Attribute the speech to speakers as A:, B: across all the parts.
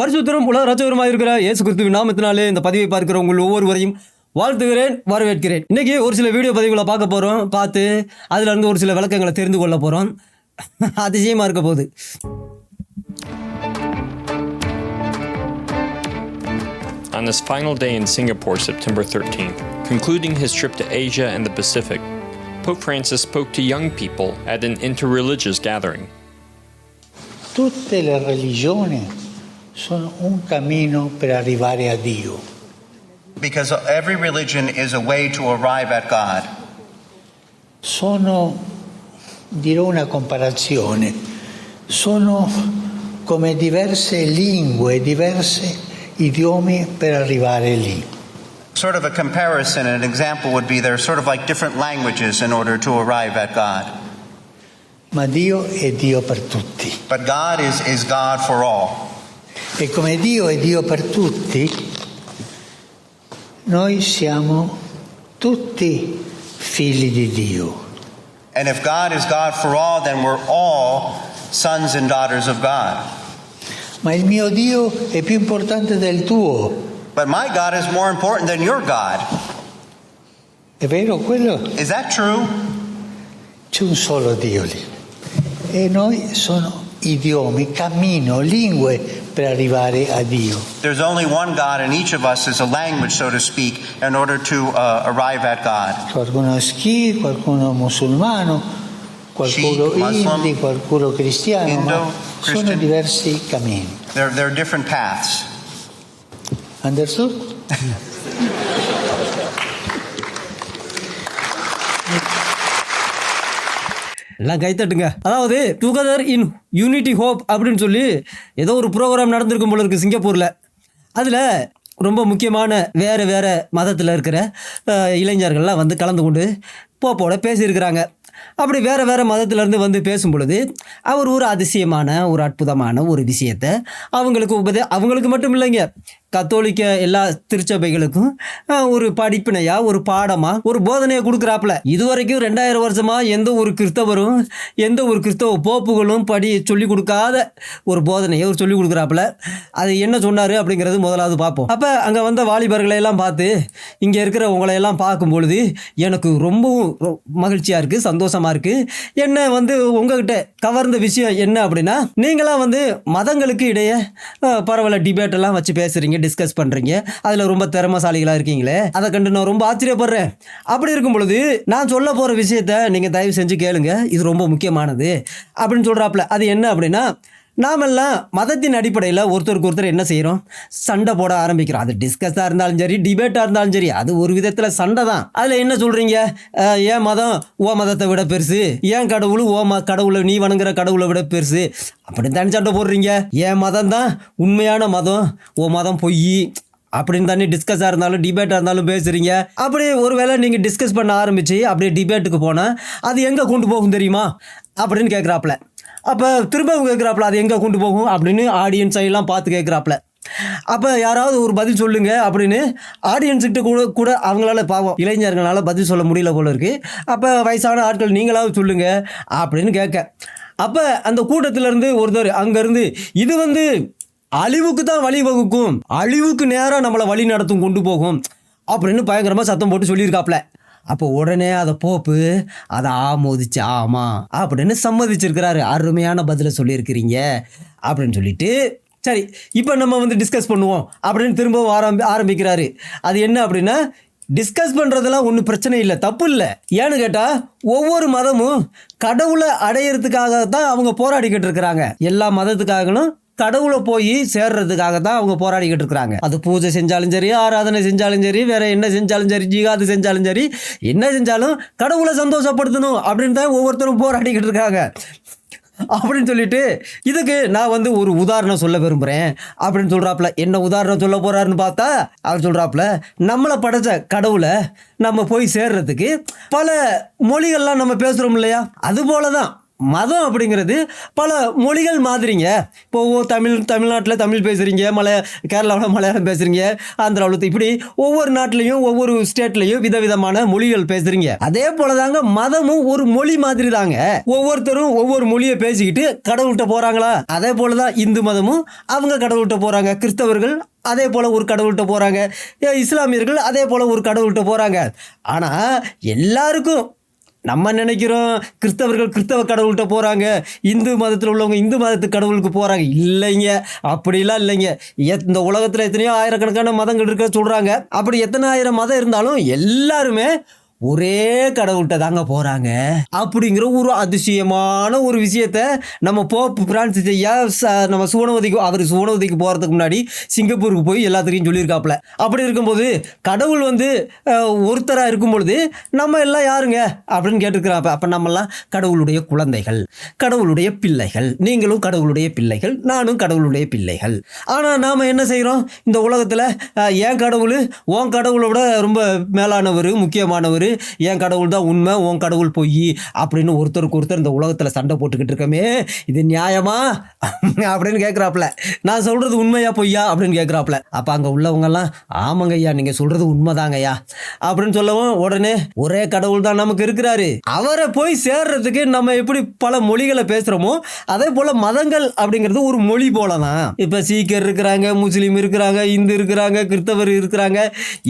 A: பரிசுத்தரும் உலக ரட்சகருமாக இருக்கிற இயேசு கிறிஸ்துவின் நாமத்தினாலே இந்த பதிவை பார்க்கிற உங்கள் ஒவ்வொருவரையும் வாழ்த்துகிறேன், வரவேற்கிறேன். இன்னைக்கு ஒரு சில வீடியோ பதிவுகளை பார்க்க போகிறோம். பார்த்து அதுல இருந்து ஒரு சில விளக்கங்களை தெரிந்து கொள்ள போகிறோம். அதிசயமாக இருக்க போகுது.
B: On this final day in Singapore, September 13th, concluding his trip to Asia and the Pacific, Pope Francis spoke to young people at an interreligious gathering.
C: Tutte le religioni sono un cammino per arrivare a Dio.
D: Because every religion is a way to arrive at God.
C: Sono, dirò una comparazione, sono come diverse lingue, diverse idiomi per arrivare lì.
D: Sort of a comparison, an example would be they're sort of like different languages in order to arrive at God.
C: Ma Dio è Dio per tutti.
D: But God is God for all.
C: E come Dio è Dio per tutti, noi siamo tutti figli di Dio.
D: And if God is God for all, then we're all sons and daughters of God.
C: Ma il mio Dio è più importante del tuo.
D: But my God is more important than your God.
C: È vero quello?
D: Is that true?
C: C'è un solo Dio lì. E noi sono idiomi, cammino, lingue per arrivare a Dio.
D: There's only one God, and each of us is a language, so to speak, in order to arrive at God.
C: Qualcuno Sikh, qualcuno musulmano, qualcuno
D: Sikh, Muslim,
C: Hindi, qualcuno cristiano,
D: Indo,
C: ma
D: Christian.
C: sono diversi cammini.
D: There are different paths.
C: Understood?
A: எல்லாம் கைத்தட்டுங்க. அதாவது together இன் unity hope அப்படின்னு சொல்லி ஏதோ ஒரு program நடந்திருக்கும் போல இருக்குது சிங்கப்பூரில். அதில் ரொம்ப முக்கியமான வேறு மதத்தில் இருக்கிற இளைஞர்கள்லாம் வந்து கலந்து கொண்டு போப்போட பேசியிருக்கிறாங்க. அப்படி வேறு மதத்திலேருந்து வந்து பேசும் பொழுது அவர் ஒரு அதிசயமான ஒரு அற்புதமான ஒரு விஷயத்தை அவங்களுக்கு மட்டும் இல்லைங்க, கத்தோலிக்க எல்லா திருச்சபைகளுக்கும் ஒரு படிப்பினையாக ஒரு பாடமாக ஒரு போதனையை கொடுக்குறாப்புல. இதுவரைக்கும் 2000 வருஷமாக எந்த ஒரு கிறிஸ்தவரும் எந்த ஒரு கிறிஸ்தவ போப்புகளும் சொல்லிக் கொடுக்காத ஒரு போதனையை அவர் சொல்லிக் கொடுக்குறாப்புல. அது என்ன சொன்னார் அப்படிங்கிறது முதலாவது பார்ப்போம். அப்போ அங்கே வந்த வாலிபர்களை எல்லாம் பார்த்து இங்கே இருக்கிற உங்களையெல்லாம் பார்க்கும் பொழுது எனக்கு ரொம்பவும் மகிழ்ச்சியாக இருக்குது, சந்தோஷமாக இருக்குது. என்ன வந்து உங்ககிட்ட கவர்ந்த விஷயம் என்ன அப்படின்னா, நீங்களாம் வந்து மதங்களுக்கு இடையே பரவாயில்ல டிபேட்டெல்லாம் வச்சு பேசுகிறீங்க, டிஸ்கஸ் பண்ணுறீங்க, அதில் ரொம்ப திறமசாலிகளாக இருக்கீங்களே, அதை கண்டு நான் ரொம்ப ஆச்சரியப்படுறேன். அப்படி இருக்கும் பொழுது நான் சொல்ல போகிற விஷயத்த நீங்கள் தயவு செஞ்சு கேளுங்க, இது ரொம்ப முக்கியமானது அப்படின்னு சொல்கிறாப்புல. அது என்ன அப்படின்னா, நாமெல்லாம் மதத்தின் அடிப்படையில் ஒருத்தருக்கு ஒருத்தர் என்ன செய்கிறோம், சண்டை போட ஆரம்பிக்கிறோம். அது டிஸ்கஸாக இருந்தாலும் சரி, டிபேட்டாக இருந்தாலும் சரி, அது ஒரு விதத்தில் சண்டை தான். அதில் என்ன சொல்கிறீங்க, ஏன் மதம் ஓ மதத்தை விட பெருசு, ஏன் கடவுள் கடவுளை நீ வணங்குற கடவுளை விட பெருசு அப்படின்னு தானே சண்டை போடுறீங்க. ஏன் மதம் தான் உண்மையான மதம், ஓ மதம் பொய் அப்படின்னு தானே டிஸ்கஸாக இருந்தாலும் டிபேட்டாக இருந்தாலும் பேசுகிறீங்க. அப்படி ஒருவேளை நீங்கள் டிஸ்கஸ் பண்ண ஆரம்பித்து அப்படியே டிபேட்டுக்கு போனால் அது எங்கே கொண்டு போகும் தெரியுமா அப்படின்னு கேட்குறாப்புல. அப்போ திரும்ப கேட்குறாப்புல, அது எங்கே கொண்டு போகும் அப்படின்னு ஆடியன்ஸ் எல்லாம் பார்த்து கேட்குறாப்புல. அப்போ யாராவது ஒரு பதில் சொல்லுங்க அப்படின்னு ஆடியன்ஸுக்கிட்ட கூட அவங்களால பாவம் இளைஞர்களால் பதில் சொல்ல முடியல போல இருக்குது. அப்போ வயசான ஆட்கள் நீங்களாவது சொல்லுங்க அப்படின்னு கேட்க, அப்போ அந்த கூட்டத்திலேருந்து ஒருத்தர் அங்கேருந்து இது வந்து அழிவுக்கு தான் வழி வகுக்கும், அழிவுக்கு நேராக நம்மளை வழி நடத்தும் கொண்டு போகும் அப்படின்னு பயங்கரமாக சத்தம் போட்டு சொல்லியிருக்காப்புல. அப்போ உடனே அதை போப்பு அதை ஆமோதிச்சு ஆமாம் அப்படின்னு சம்மதிச்சிருக்கிறாரு. அருமையான பதிலை சொல்லியிருக்கிறீங்க அப்படின்னு சொல்லிட்டு, சரி இப்போ நம்ம வந்து டிஸ்கஸ் பண்ணுவோம் அப்படின்னு திரும்பவும் ஆரம்பிக்கிறாரு. அது என்ன அப்படின்னா, டிஸ்கஸ் பண்ணுறதெல்லாம் ஒன்றும் பிரச்சனை இல்லை, தப்பு இல்லை. ஏன்னு கேட்டால் ஒவ்வொரு மதமும் கடவுளை அடையிறதுக்காக தான் அவங்க போராடிக்கிட்டு இருக்கிறாங்க. எல்லா மதத்துக்காகணும் கடவுளை போய் சேர்றதுக்காக தான் அவங்க போராடிக்கிட்டு இருக்கிறாங்க. அது பூஜை செஞ்சாலும் சரி, ஆராதனை செஞ்சாலும் சரி, வேற என்ன செஞ்சாலும் சரி, ஜிகாது செஞ்சாலும் சரி, என்ன செஞ்சாலும் கடவுளை சந்தோஷப்படுத்தணும் அப்படின்னு தான் ஒவ்வொருத்தரும் போராடிக்கிட்டு இருக்காங்க அப்படின்னு சொல்லிட்டு, இதுக்கு நான் வந்து ஒரு உதாரணம் சொல்ல விரும்புகிறேன் அப்படின்னு சொல்கிறாப்புல. என்ன உதாரணம் சொல்ல போகிறாருன்னு பார்த்தா அவர் சொல்கிறாப்புல, நம்மளை படைச்ச கடவுளை நம்ம போய் சேர்றதுக்கு பல மொழிகள்லாம் நம்ம பேசுகிறோம் இல்லையா, அது போல தான் மதம் அப்படிங்கிறது பல மொழிகள் மாதிரிங்க. இப்போ தமிழ்நாட்டில் தமிழ் பேசுகிறீங்க, கேரளாவில் மலையாளம் பேசுகிறீங்க, ஆந்திராவில் இப்படி ஒவ்வொரு நாட்டிலையும் ஒவ்வொரு ஸ்டேட்லையும் விதவிதமான மொழிகள் பேசுகிறீங்க. அதே போல தாங்க மதமும் ஒரு மொழி மாதிரி தாங்க. ஒவ்வொருத்தரும் ஒவ்வொரு மொழியை பேசிக்கிட்டு கடவுள்கிட்ட போகிறாங்களா? அதே போல தான் இந்து மதமும் அவங்க கடவுள்கிட்ட போகிறாங்க. கிறிஸ்தவர்கள் அதே போல் ஒரு கடவுள்கிட்ட போகிறாங்க. இஸ்லாமியர்கள் அதே போல் ஒரு கடவுள்கிட்ட போகிறாங்க. ஆனால் எல்லாருக்கும் நம்ம நினைக்கிறோம் கிறிஸ்தவர்கள் கிறிஸ்தவ கடவுள்கிட்ட போகிறாங்க, இந்து மதத்தில் உள்ளவங்க இந்து மதத்து கடவுளுக்கு போகிறாங்க. இல்லைங்க, அப்படிலாம் இல்லைங்க. இந்த உலகத்தில் எத்தனையோ ஆயிரக்கணக்கான மதங்கள் இருக்க சொல்கிறாங்க. அப்படி எத்தனை ஆயிரம் மதம் இருந்தாலும் எல்லாருமே ஒரே கடவுள்கிட்ட தாங்க போகிறாங்க. அப்படிங்கிற ஒரு அதிசயமான ஒரு விஷயத்த நம்ம போப் பிரான்சிஸ் ஐயா நம்ம அவர் சுவனவதிக்கு போகிறதுக்கு முன்னாடி சிங்கப்பூருக்கு போய் எல்லாத்துக்கும் சொல்லியிருக்காப்புல. அப்படி இருக்கும்போது கடவுள் ஒருத்தராக இருக்கும் பொழுது நம்ம எல்லாம் யாருங்க அப்படின்னு கேட்டுருக்கிறாப்ப. அப்போ நம்மெல்லாம் கடவுளுடைய குழந்தைகள், கடவுளுடைய பிள்ளைகள். நீங்களும் கடவுளுடைய பிள்ளைகள், நானும் கடவுளுடைய பிள்ளைகள். ஆனால் நாம் என்ன செய்கிறோம்? இந்த உலகத்தில் என் கடவுள் உன் கடவுளோட ரொம்ப மேலானவர், முக்கியமானவர், என் கடவுள் தான் உண்மை, உன் கடவுள் பொய் அப்படின்னு ஒருத்தருக்கு ஒருத்தர் இந்த உலகத்தில் சண்டை போட்டுக்கிட்டு இருக்கமே, இது நியாயமா அப்படின்னு கேட்குறாப்புல. நான் சொல்கிறது உண்மையா பொய்யா அப்படின்னு கேட்குறாப்புல. அப்போ அங்கே உள்ளவங்கெல்லாம் ஆமாங்க ஐயா, நீங்கள் சொல்கிறது உண்மைதாங்க ஐயா அப்படின்னு சொல்லவும், உடனே ஒரே கடவுள் தான் நமக்கு இருக்கிறாரு, அவரை போய் சேர்றதுக்கு நம்ம எப்படி பல மொழிகளை பேசுகிறோமோ அதே போல் மதங்கள் அப்படிங்கிறது ஒரு மொழி போல தான். இப்போ சீக்கியர் இருக்கிறாங்க, முஸ்லீம் இருக்கிறாங்க, இந்து இருக்கிறாங்க, கிறிஸ்தவர் இருக்கிறாங்க.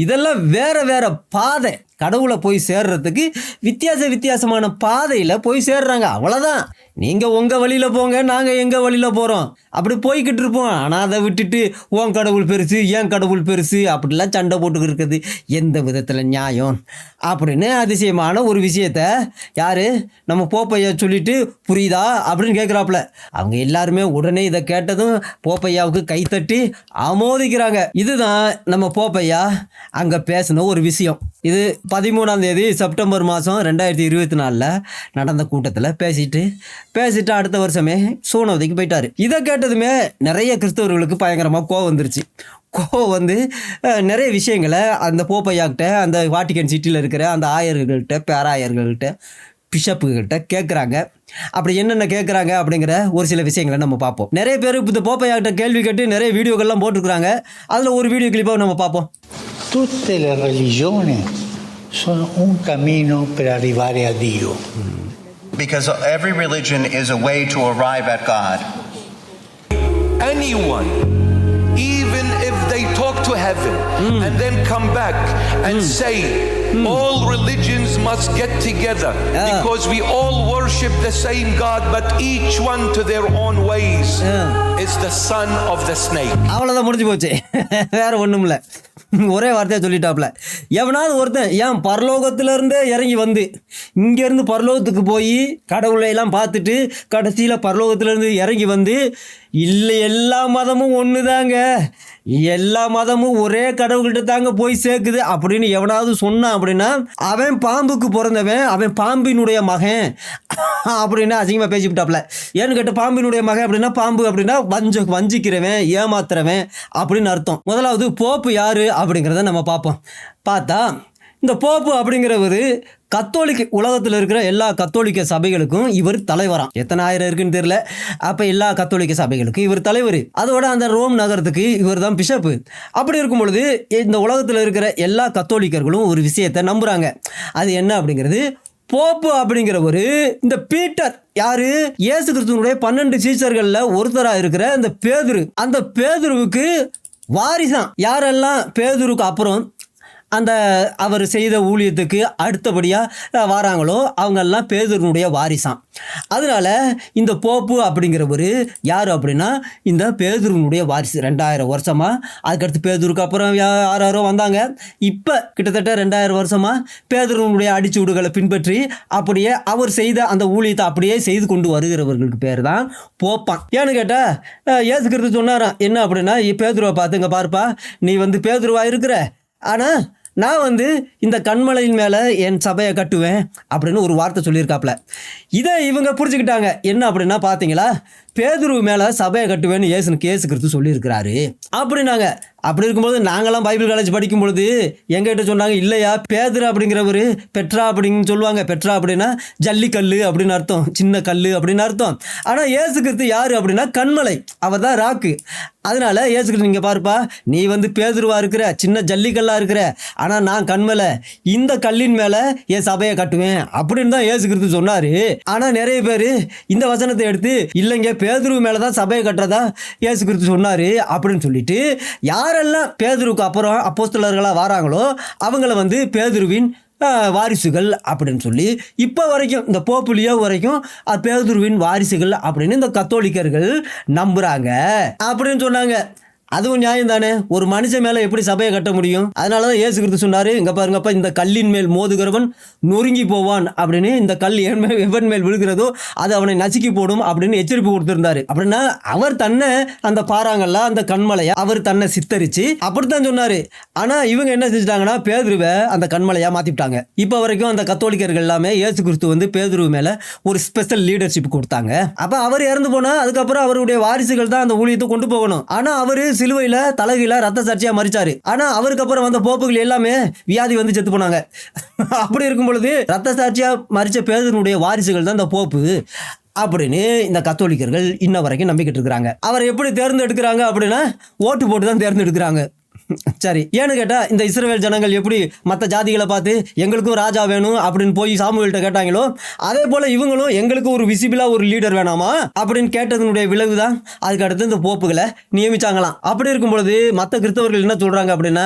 A: இதெல்லாம் வேற வேற பாதை. கடவுளை போய் சேர்றதுக்கு வித்தியாசமான பாதையில் போய் சேர்றாங்க, அவ்வளோதான். நீங்கள் உங்கள் வழியில் போங்க, நாங்கள் எங்கள் வழியில் போகிறோம், அப்படி போய்கிட்டு இருப்போம். ஆனால் அதை விட்டுட்டு உன் கடவுள் பெருசு, ஏன் கடவுள் பெருசு அப்படிலாம் சண்டை போட்டுக்கிட்டு இருக்குது எந்த விதத்தில் நியாயம் அப்படின்னு அதிசயமான ஒரு விஷயத்த யார் நம்ம போப்பையா சொல்லிட்டு புரியுதா அப்படின்னு கேட்குறாப்புல. அவங்க எல்லாருமே உடனே இதை கேட்டதும் போப்பையாவுக்கு கைத்தட்டி ஆமோதிக்கிறாங்க. இதுதான் நம்ம போப்பையா அங்கே பேசின ஒரு விஷயம். இது 13ஆம் தேதி செப்டம்பர் மாதம் 2024 நடந்த கூட்டத்தில் பேசிட்டு அடுத்த வருஷமே சூனவதிக்கு போயிட்டார். இதை கேட்டதுமே நிறைய கிறிஸ்தவர்களுக்கு பயங்கரமாக கோவம் வந்துருச்சு. கோவம் நிறைய விஷயங்களை அந்த போப்பையாக்கிட்ட, அந்த வாட்டிக்கன் சிட்டியில் இருக்கிற அந்த ஆயர்கள்கிட்ட, பேராயர்கள்கிட்ட, பிஷப்புகிட்ட கேட்குறாங்க. அப்படி என்னென்ன கேட்குறாங்க அப்படிங்கிற ஒரு சில விஷயங்களை நம்ம பார்ப்போம். நிறைய பேர் இந்த போப்பையாக்கிட்ட கேள்வி கேட்டு நிறைய வீடியோக்கள்லாம் போட்டிருக்கிறாங்க. அதில் ஒரு வீடியோ கிளிப்பாக நம்ம பார்ப்போம்.
C: Tutte le religioni sono un cammino per arrivare a Dio.
D: Because every religion is a way to arrive at God.
E: Anyone, even if they talk to heaven and then come back and say all religions must get together because we all worship the same God, but each one to their own ways, is the son of the snake.
A: அவ்வளோதான், முடிஞ்சு போச்சு. வேற ஒன்றும் இல்லை. ஒரே வார்த்தையாக சொல்லிட்டாப்புல. எவனாவது ஒருத்தன் ஏன் பரலோகத்திலேருந்தே இறங்கி வந்து இங்கேருந்து பரலோகத்துக்கு போய் கடவுளையெல்லாம் பார்த்துட்டு கடைசியில் பரலோகத்திலேருந்து இறங்கி வந்து இல்லை எல்லா மதமும் ஒன்று தாங்க, எல்லா மதமும் ஒரே கடவுள்கிட்ட தாங்க போய் சேர்க்குது அப்படின்னு எவனாவது சொன்னான் அப்படின்னா அவன் பாம்புக்கு பிறந்தவன், அவன் பாம்பினுடைய மகன் அப்படின்னு அசிங்கமாக பேசிவிட்டாப்புல. ஏன்னு கேட்ட பாம்பினுடைய மகன் அப்படின்னா, பாம்பு அப்படின்னா வஞ்சிக்கிறவன், ஏமாத்துறவன் அப்படின்னு அர்த்தம். முதலாவது போப்பு யாரு அப்படிங்கிறத நம்ம பார்த்தா இந்த போப்பு அப்படிங்கிறவர் கத்தோலிக்க உலகத்தில் இருக்கிற எல்லா கத்தோலிக்க சபைகளுக்கும் இவர் தலைவராம். எத்தனை ஆயிரம் இருக்குன்னு தெரியல. அப்போ எல்லா கத்தோலிக்க சபைகளுக்கும் இவர் தலைவர். அதோட அந்த ரோம் நகரத்துக்கு இவர் தான் பிஷப்பு. அப்படி இருக்கும் பொழுது இந்த உலகத்தில் இருக்கிற எல்லா கத்தோலிக்கர்களும் ஒரு விஷயத்தை நம்புகிறாங்க. அது என்ன அப்படிங்கிறது, போப்பு அப்படிங்கிறவர் இந்த பீட்டர் யாரு, இயேசு கிறிஸ்துவனுடைய 12 சீஷர்களில் ஒருத்தராக இருக்கிற அந்த பேதுரு, அந்த பேதுருவுக்கு வாரிசான். யாரெல்லாம் பேதுருக்கு அப்புறம் அந்த அவர் செய்த ஊழியத்துக்கு அடுத்தபடியாக வராங்களோ அவங்கெல்லாம் பேதுருனுடைய வாரிசான். அதனால் இந்த போப்பு அப்படிங்கிறவர் யார் அப்படின்னா இந்த பேதுருனுடைய வாரிசு. 2000 வருஷமாக, அதுக்கடுத்து பேதுருக்கு அப்புறம் யாரோ வந்தாங்க. இப்போ கிட்டத்தட்ட 2000 வருஷமாக பேதுருனுடைய அடிச்சுவடுகளை பின்பற்றி அப்படியே அவர் செய்த அந்த ஊழியத்தை அப்படியே செய்து கொண்டு வருகிறவர்களுக்கு பேர் தான் போப்பான். ஏன்னு கேட்டால் இயேசு கிறிஸ்து சொன்னாராம் என்ன அப்படின்னா, பேதுருவை பார்த்து இங்கே பாருப்பா, நீ பேதுருவா இருக்கிற, ஆனால் நான் இந்த கண்மலையின் மேலே என் சபையை கட்டுவேன் அப்படின்னு ஒரு வார்த்தை சொல்லியிருக்காப்புல. இதை இவங்க புரிஞ்சுக்கிட்டாங்க. என்ன அப்படின்னா பார்த்தீங்களா, பேதுரு மேல சபையை கட்டுவேன்னு இயேசு கிறிஸ்து சொல்லியிருக்கிறாரு அப்படின்னாங்க. அப்படி இருக்கும்போது நாங்களாம் பைபிள் காலேஜ் படிக்கும் பொழுது எங்கிட்ட சொன்னாங்க, இல்லையா பேதுரு அப்படிங்கிறவர் பெட்ரா அப்படின்னு சொல்லுவாங்க. பெட்ரா அப்படின்னா ஜல்லிக்கல் அப்படின்னு அர்த்தம், சின்ன கல் அப்படின்னு அர்த்தம். ஆனால் இயேசு கிறிஸ்து யாரு அப்படின்னா கண்மலை, அவர் தான் ராக்கு. அதனால இயேசு கிறிஸ்து, நீங்க பாருப்பா, நீ வந்து பேதுருவா இருக்கிற, சின்ன ஜல்லிக்கல்லா இருக்கிற, ஆனா நான் கண்மலை, இந்த கல்லின் மேல என் சபையை கட்டுவேன் அப்படின்னு தான் இயேசு கிறிஸ்து சொன்னாரு. ஆனா நிறைய பேர் இந்த வசனத்தை எடுத்து இல்லைங்க பேதுரு மேலதான் சபையை கட்டுறதா இயேசு கிறிஸ்து சொன்னாரு அப்படின்னு சொல்லிட்டு யாரெல்லாம் பேதுருக்கு அப்புறம் அப்போஸ்தலர்களா வராங்களோ அவங்கள வந்து பேதுருவின் வாரிசுகள் அப்படின்னு சொல்லி இப்போ வரைக்கும் இந்த போப்பு லியோ வரைக்கும் பேதுருவின் வாரிசுகள் அப்படின்னு இந்த கத்தோலிக்கர்கள் நம்புறாங்க அப்படின்னு சொன்னாங்க. அதுவும் நியாயம் தானே, ஒரு மனுஷன் மேலே எப்படி சபையை கட்ட முடியும்? அதனால தான் இயேசு கிறிஸ்து சொன்னார், இங்கே பாருங்கப்பா, இந்த கல்லின் மேல் மோதுகிறவன் நொறுங்கி போவான் அப்படின்னு, இந்த கல் எவன் மேல் விழுகிறதோ அது அவனை நசுக்கி போடும் அப்படின்னு எச்சரிப்பு கொடுத்துருந்தாரு. அப்படின்னா அவர் தன்னை அந்த பாறாங்கல்ல அந்த கண்மலையா அவர் தன்னை சித்தரிச்சு அப்படித்தான் சொன்னாரு. ஆனால் இவங்க என்ன செஞ்சிட்டாங்கன்னா பேதுருவை அந்த கண்மலையா மாற்றிவிட்டாங்க. இப்போ வரைக்கும் அந்த கத்தோலிக்கர்கள் எல்லாமே இயேசு கிறிஸ்து வந்து பேதுரு மேலே ஒரு ஸ்பெஷல் லீடர்ஷிப் கொடுத்தாங்க. அப்போ அவர் இறந்து போனால் அதுக்கப்புறம் அவருடைய வாரிசுகள் தான் அந்த ஊழியத்தை கொண்டு போகணும். ஆனால் அவர் சிலுவையில தலைகீழ ரத்த சாட்சியா மரிச்சாரு. ஆனா அவருக்கு அப்புறம் வந்த போப்புகள் எல்லாமே வியாதி வந்து செத்து போனாங்க. அப்படி இருக்கும் பொழுது ரத்த சாட்சியா மரிச்ச பேதுருடைய வாரிசுகள் தான் இந்த போப்பு அப்படின்னு இந்த கத்தோலிக்கர்கள் இன்ன வரைக்கும் நம்பிக்கிட்டு இருக்கிறாங்க. அவரை எப்படி தேர்ந்தெடுக்கிறாங்க அப்படின்னா ஓட்டு போட்டு தான் தேர்ந்தெடுக்கிறாங்க. சரி, ஏன்னு கேட்டா இந்த இஸ்ரவேல் ஜனங்கள் எப்படி மற்ற ஜாதிகளை பார்த்து எங்களுக்கும் ராஜா வேணும் அப்படின்னு போய் சாமுவேல்கிட்ட கேட்டாங்களோ, அதே போல இவங்களும் எங்களுக்கு ஒரு விசிபிளா ஒரு லீடர் வேணாமா அப்படின்னு கேட்டதனுடைய விளைவு தான் அதுக்கு அடுத்து இந்த போப்புகளை நியமிச்சாங்களாம். அப்படி இருக்கும் பொழுது மற்ற கிறிஸ்தவர்கள் என்ன சொல்றாங்க அப்படின்னா,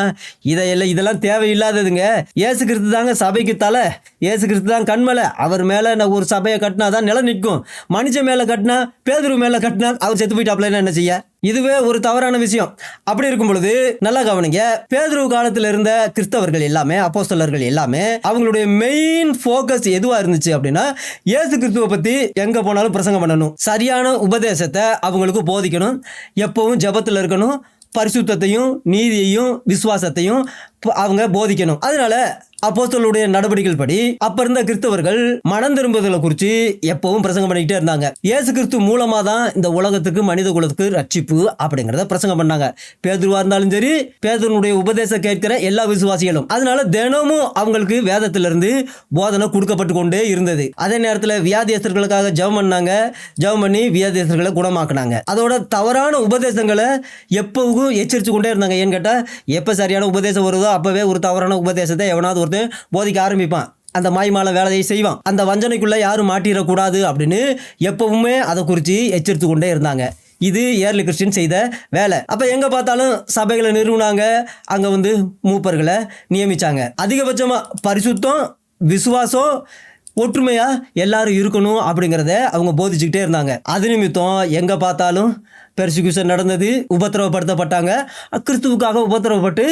A: இதெல்லாம் தேவையில்லாததுங்க, இயேசு கிறிஸ்து தாங்க சபைக்கு தலை, இயேசு கிறிஸ்து தான் கண்மலை, அவர் மேல ஒரு சபையை கட்டினா தான் நில நிற்கும், மனுஷன் மேல கட்டினா பேதுரு மேல கட்டினா அவர் செத்து போயிட்டாப்ல என்ன செய்ய? இதுவே ஒரு தவறான விஷயம். அப்படி இருக்கும் பொழுது நல்லா கவனிங்க, பேதுரு காலத்தில் இருந்த கிறிஸ்தவர்கள் எல்லாமே அப்போஸ்தலர்கள் எல்லாமே அவங்களுடைய மெயின் ஃபோக்கஸ் எதுவா இருந்துச்சு அப்படின்னா இயேசு கிறிஸ்துவை பத்தி எங்க போனாலும் பிரசங்கம் பண்ணணும், சரியான உபதேசத்தை அவங்களுக்கு போதிக்கணும், எப்பவும் ஜெபத்தில் இருக்கணும், பரிசுத்தத்தையும் நீதியையும் விசுவாசத்தையும் அவங்க போதிக்கணும். அதனால அப்போஸ்தலருடைய நடவடிக்கைகள் படி அப்ப இருந்த கிறிஸ்தவர்கள் மனம் திரும்புதலை குறித்து எப்பவும் பிரசங்கம் பண்ணிக்கிட்டே இருந்தாங்க. இயேசு கிறிஸ்து மூலமா தான் இந்த உலகத்துக்கு மனித குலத்துக்கு ரட்சிப்பு அப்படிங்கிறத பிரசங்கம் பண்ணாங்க. பேதுருவா இருந்தாலும் சரி, பேதுருனுடைய உபதேசம் கேட்கிற எல்லா விசுவாசிகளும். அதனால தினமும் அவங்களுக்கு வேதத்திலிருந்து போதனை கொடுக்கப்பட்டு கொண்டே இருந்தது. அதே நேரத்தில் வியாதியஸ்தர்களுக்காக ஜெபம் பண்ணாங்க, ஜெபம் பண்ணி வியாதியஸ்தர்களை குணமாக்குனாங்க. அதோட தவறான உபதேசங்களை எப்பவும் எச்சரித்து கொண்டே இருந்தாங்க. ஏன்னு கேட்டால் எப்போ சரியான உபதேசம் வருதோ அப்பவே ஒரு தவறான உபதேசத்தை எவனாவது ஒருத்தர் போதிக்க ஆரம்பிப்பான், அந்த மாய்மால வேலையை செய்வான், அந்த வஞ்சனைக்குள்ள யாரும் மாட்டிடக்கூடாது அப்படின்னு எப்பவுமே அதை குறித்து எச்சரித்து கொண்டே இருந்தாங்க. இது ஏர்லி கிறிஸ்டின் செய்த வேலை. அப்போ எங்கே பார்த்தாலும் சபைகளை நிறுவனாங்க, அங்கே வந்து மூப்பர்களை நியமித்தாங்க. அதிகபட்சமாக பரிசுத்தம் விசுவாசம் ஒற்றுமையா எல்லாரும் இருக்கணும் அப்படிங்கிறத அவங்க போதிச்சுக்கிட்டே இருந்தாங்க. அது நிமித்தம் எங்கே பார்த்தாலும் பெர்சிக்யூஷன் நடந்தது, உபத்திரவப்படுத்தப்பட்டாங்க, கிறிஸ்துவுக்காக உபத்திரவப்பட்டு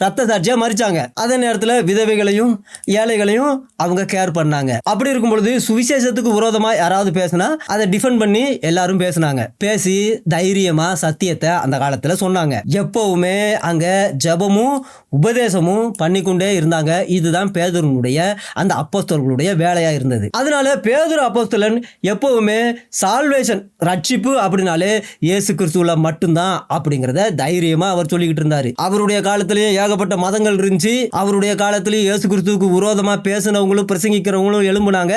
A: ரத்த சாட்சியாக மரிச்சாங்க. அதே நேரத்தில் விதவைகளையும் ஏழைகளையும் அவங்க கேர் பண்ணாங்க. அப்படி இருக்கும் பொழுது சுவிசேஷத்துக்கு விரோதமாக யாராவது பேசினா அதை டிஃபெண்ட் பண்ணி எல்லாரும் பேசினாங்க. பேசி தைரியமாக சத்தியத்தை அந்த காலத்தில் சொன்னாங்க. எப்பவுமே அங்கே ஜெபமும் உபதேசமும் பண்ணிக்கொண்டே இருந்தாங்க. இதுதான் பேதுருனுடைய அந்த அப்போஸ்தலர்களுடைய வேலையாக இருந்தது. அதனால பேதுரு அப்போஸ்தலன் எப்பவுமே சால்வேஷன் ரட்சிப்பு அப்படின்னாலே இயேசு கிறிஸ்துவுல மட்டும்தான் அப்படிங்கிறத தைரியமா அவர் சொல்லிக்கிட்டு இருந்தாரு. அவருடைய காலத்திலேயே ஏகப்பட்ட மதங்கள் இருந்துச்சு. அவருடைய காலத்திலேயே இயேசு கிறிஸ்துவுக்கு விரோதமா பேசினவங்களும் பிரசங்கிக்கிறவங்களும் எழும்புனாங்க.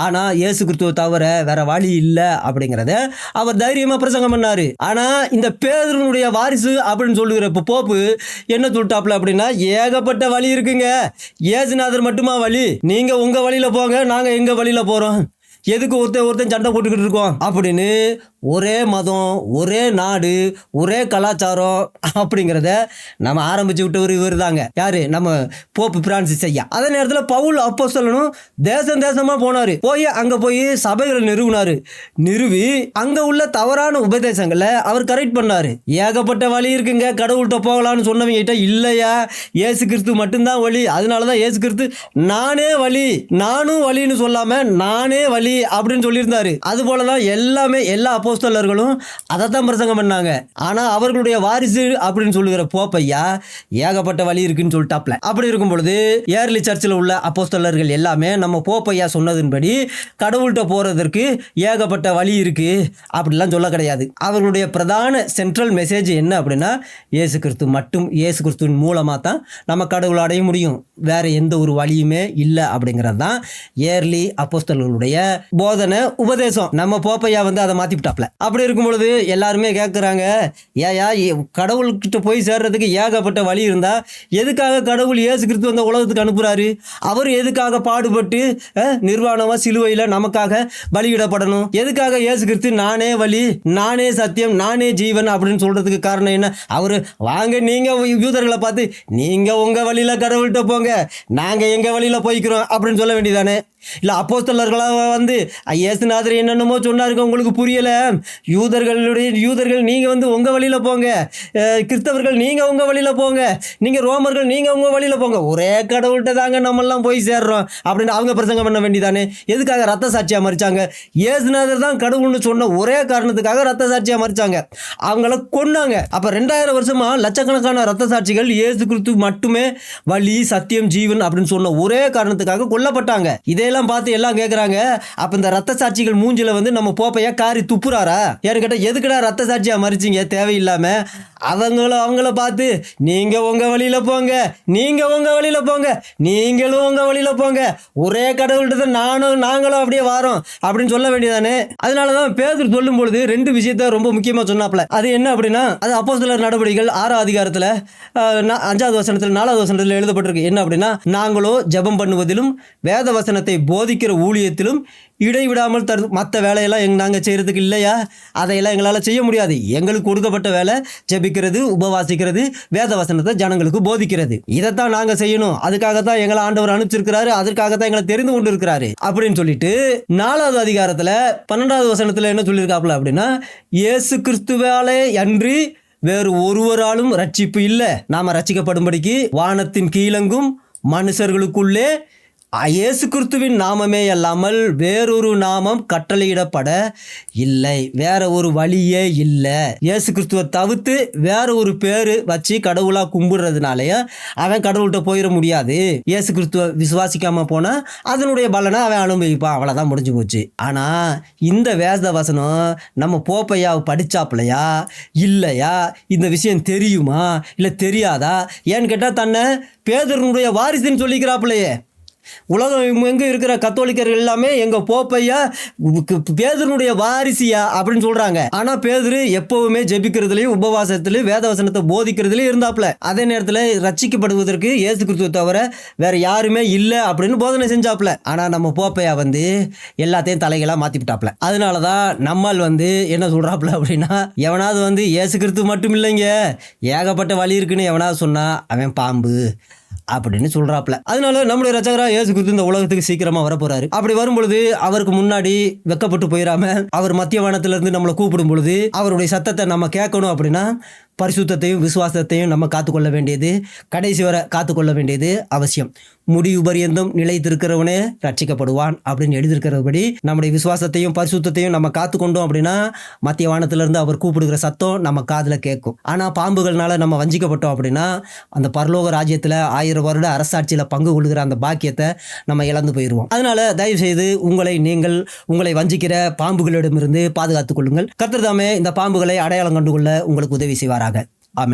A: ஆனா இயேசு கிறிஸ்துவை தவிர வேற வழி இல்லை அப்படிங்கிறத அவர் தைரியமா பிரசங்கம் பண்ணாரு. ஆனா இந்த பேதுருனுடைய வாரிசு அப்படின்னு சொல்லுகிற போப்பு என்ன சொல்லிட்டாப்ல அப்படின்னா, ஏகப்பட்ட வழி இருக்குங்க, இயேசுநாதர் மட்டுமா வழி, நீங்க உங்க வழியில போங்க, நாங்க எங்க வழியில போறோம், எதுக்கு ஒருத்தன் சண்டை போட்டுக்கிட்டு இருக்கோம் அப்படின்னு ஒரே மதம், ஒரே நாடு, ஒரே கலாச்சாரம் அப்படிங்கிறத நம்ம ஆரம்பிச்சு விட்டவர் இவர் தாங்க. யாரு? நம்ம போப்பு பிரான்சிஸ் ஐயா. அதே நேரத்தில் பவுல் அப்போஸ்தலனும் தேசமா போனாரு. அங்க போய் சபைகளை நிறுவி அங்க உள்ள தவறான உபதேசங்களை அவர் கரெக்ட் பண்ணாரு. ஏகப்பட்ட வழி இருக்குங்க, கடவுள்கிட்ட போகலான்னு சொன்னவங்க கிட்ட இல்லையா, இயேசு கிறிஸ்து மட்டும்தான் வழி, அதனாலதான் இயேசு கிறிஸ்து நானே வழி, நானும் வழின்னு சொல்லாம நானே வழி அப்படின்னு சொல்லியிருந்தாரு. அது போலதான் எல்லாமே எல்லா அப்போஸ்தலர்களும் அதை தான் பிரசங்கம் பண்ணாங்க. ஆனால் அவர்களுடைய வாரிசு அப்படின்னு சொல்லுகிற போப்பையா ஏகப்பட்ட வழி இருக்குன்னு சொல்லிட்டாப்ல. அப்படி இருக்கும் பொழுது ஏர்லி சர்ச்சில் உள்ள அப்போஸ்தலர்கள் எல்லாமே நம்ம போப்பையா சொன்னதின்படி கடவுள்கிட்ட போகிறதற்கு ஏகப்பட்ட வழி இருக்குது அப்படிலாம் சொல்ல கிடையாது. அவர்களுடைய பிரதான சென்ட்ரல் மெசேஜ் என்ன அப்படின்னா இயேசு கிறிஸ்து மட்டும், இயேசு கிறிஸ்துவின் மூலமாக தான் நம்ம கடவுளை அடைய முடியும், வேற எந்த ஒரு வழியுமே இல்லை அப்படிங்கிறது தான் ஏர்லி அப்போஸ்தலர்களுடைய போதனை உபதேசம். நம்ம போப்பையா அதை மாற்றி விட்டாப்ல. அப்படி இருக்கும் பொழுது எல்லாருமே கேட்குறாங்க, ஏயா கடவுள்கிட்ட போய் சேர்றதுக்கு ஏகப்பட்ட வழி இருந்தால் எதுக்காக கடவுள் இயேசு கிறிஸ்து அந்த உலகத்துக்கு அனுப்புகிறாரு? அவர் எதுக்காக பாடுபட்டு நிர்வாணமாக சிலுவையில் நமக்காக பலியிடப்படணும்? எதுக்காக இயேசு கிறிஸ்து நானே வழி, நானே சத்தியம், நானே ஜீவன் அப்படின்னு சொல்றதுக்கு காரணம் என்ன? அவரு வாங்க நீங்க யூதர்களை பார்த்து நீங்க உங்க வழியில கடவுள்கிட்ட போங்க, நாங்க எங்க வழியில போய்க்கிறோம் அப்படின்னு சொல்ல வேண்டியதானே? இல்லை அப்போஸ்தலர்களாக இயேசுநாதர் என்னென்னமோ சொன்னாருங்க, உங்களுக்கு புரியலை, யூதர்கள் நீங்கள் உங்கள் வழியில் போங்க, கிறிஸ்தவர்கள் நீங்கள் உங்கள் வழியில் போங்க, நீங்கள் ரோமர்கள் நீங்கள் உங்கள் வழியில் போங்க, ஒரே கடவுள்கிட்ட தாங்க நம்மெல்லாம் போய் சேர்றோம் அப்படின்னு அவங்க பிரசங்கம் பண்ண வேண்டியதானே? எதுக்காக ரத்த சாட்சியாக மறிச்சாங்க? இயேசுநாதர் தான் கடவுள்னு சொன்ன ஒரே காரணத்துக்காக ரத்த சாட்சியாக மறிச்சாங்க, அவங்கள கொன்னாங்க. அப்போ 2000 வருஷமாக லட்சக்கணக்கான ரத்த சாட்சிகள் இயேசு கிறிஸ்து மட்டுமே வழி, சத்தியம், ஜீவன் அப்படின்னு சொன்ன ஒரே காரணத்துக்காக கொல்லப்பட்டாங்க. இதே பார்த்து எல்லாம் கேட்குறாங்க, அப்போ இந்த ரத்த சாட்சிகள் மூஞ்சில நம்ம போப்பையா காரி துப்புறாரா? யாரு கேட்டா எதுக்குடா ரத்த சாட்சியா மறிச்சிங்க தேவையில்லாம? அவங்கள பார்த்து நீங்க உங்க வழியில போங்க, நீங்க உங்க வழியில போங்க, நீங்களும் உங்க வழியில போங்க, ஒரே கடவுள்கிட்ட நாங்களும் அப்படியே வாரோம் அப்படின்னு சொல்ல வேண்டியதானே? அதனாலதான் பேதுரு சொல்லும் பொழுது 2 விஷயத்த ரொம்ப முக்கியமா சொன்னாப்ல. அது என்ன அப்படின்னா, அது அப்போஸ்தலர் நடவடிக்கைகள் 6ஆம் அதிகாரத்துல 5வது வசனத்துல 4வது வசனத்துல எழுதப்பட்டிருக்கு. என்ன அப்படின்னா, நாங்களோ ஜெபம் பண்ணுவதிலும் வேத வசனத்தை போதிக்கிற ஊழியத்திலும் இடைவிடாமல் மற்ற வேலையெல்லாம் நாங்கள் செய்கிறதுக்கு இல்லையா? அதையெல்லாம் எங்களால் செய்ய முடியாது. எங்களுக்கு கொடுக்கப்பட்ட வேலை ஜெபிக்கிறது, உபவாசிக்கிறது, வேத வசனத்தை ஜனங்களுக்கு போதிக்கிறது. இதைத்தான் நாங்கள் செய்யணும். அதுக்காகத்தான் எங்களை ஆண்டவர் அனுப்பிச்சிருக்கிறாரு, அதற்காகத்தான் எங்களை தெரிந்து கொண்டு இருக்கிறாரு அப்படின்னு சொல்லிட்டு 4வது அதிகாரத்தில் 12வது வசனத்தில் என்ன சொல்லியிருக்காப்புல அப்படின்னா, இயேசு கிறிஸ்துவாலே அன்றி வேறு ஒருவராலும் ரட்சிப்பு இல்லை, நாம ரட்சிக்கப்படும்படிக்கு வானத்தின் கீழங்கும் மனுஷர்களுக்குள்ளே இயேசு கிறிஸ்துவின் நாமமே அல்லாமல் வேறொரு நாமம் கட்டளையிடப்பட இல்லை, வேற ஒரு வழியே இல்லை. இயேசு கிறிஸ்துவை தவிர்த்து வேற ஒரு பேர் வச்சு கடவுளாக கும்பிடுறதுனாலயே அவன் கடவுள்கிட்ட போயிட முடியாது. இயேசு கிறிஸ்துவை விசுவாசிக்காம போனால் அதனுடைய பலனை அவன் அனுபவிப்பான், அவ்வளோதான், முடிஞ்சு போச்சு. ஆனால் இந்த வேத வசனம் நம்ம போப்பையா படிச்சாப்லையா இல்லையா? இந்த விஷயம் தெரியுமா இல்லை தெரியாதா? ஏன்னு கேட்டால் தன்னை பேதுருனுடைய வாரிசுன்னு சொல்லிக்கிறாப்புலையே. உலகம் எங்கே இருக்கிற கத்தோலிக்கர்கள் எல்லாமே எங்கள் போப்பையா பேதுருனுடைய வாரிசியா அப்படின்னு சொல்கிறாங்க. ஆனால் பேதுரு எப்போவுமே ஜெபிக்கிறதுலையும் உபவாசத்துலையும் வேதவசனத்தை போதிக்கிறதுலையும் இருந்தாப்புல. அதே நேரத்தில் ரட்சிக்கப்படுவதற்கு இயேசு கிறிஸ்துவை தவிர வேற யாருமே இல்லை அப்படின்னு போதனை செஞ்சாப்புல. ஆனால் நம்ம போப்பையா எல்லாத்தையும் தலைகளாக மாற்றிவிட்டாப்புல. அதனால தான் நம்மால் என்ன சொல்கிறாப்புல அப்படின்னா, எவனாவது இயேசு கிறிஸ்து மட்டும் இல்லைங்க, ஏகப்பட்ட வழி இருக்குன்னு எவனாவது சொன்னால் அவன் பாம்பு அப்படின்னு சொல்றாப்ல. அதனால நம்முடைய ரட்சகரா இயேசு கிறிஸ்து இந்த உலகத்துக்கு சீக்கிரமா வரப்போறாரு. அப்படி வரும்பொழுது அவருக்கு முன்னாடி வெக்கப்பட்டு போயிடாம அவர் மத்திய வானத்திலிருந்து நம்மளை கூப்பிடும் பொழுது அவருடைய சத்தத்தை நம்ம கேட்கணும் அப்படின்னா பரிசுத்தத்தையும் விசுவாசத்தையும் நம்ம காத்துக்கொள்ள வேண்டியது, கடைசி வரை காத்துக்கொள்ள வேண்டியது அவசியம். முடிவு பரியந்தம் நிலைத்திருக்கிறவனே ரட்சிக்கப்படுவான் அப்படின்னு எழுதியிருக்கிறபடி நம்முடைய விசுவாசத்தையும் பரிசுத்தத்தையும் நம்ம காத்துக்கொண்டோம் அப்படின்னா மத்திய வானத்திலிருந்து அவர் கூப்பிடுகிற சத்தம் நம்ம காதுல கேட்கும். ஆனா பாம்புகள்னால நம்ம வஞ்சிக்கப்பட்டோம் அப்படின்னா அந்த பரலோக ராஜ்யத்துல 1000 வருட அரசாட்சியில பங்கு கொள்கிற அந்த பாக்கியத்தை நம்ம இழந்து போயிடுவோம். அதனால தயவு செய்து உங்களை வஞ்சிக்கிற பாம்புகளிடமிருந்து பாதுகாத்துக் கொள்ளுங்கள். கர்த்தர் தாமே இந்த பாம்புகளை அடையாளம் கண்டுகொள்ள உங்களுக்கு உதவி செய்வாராக. ஆமென்.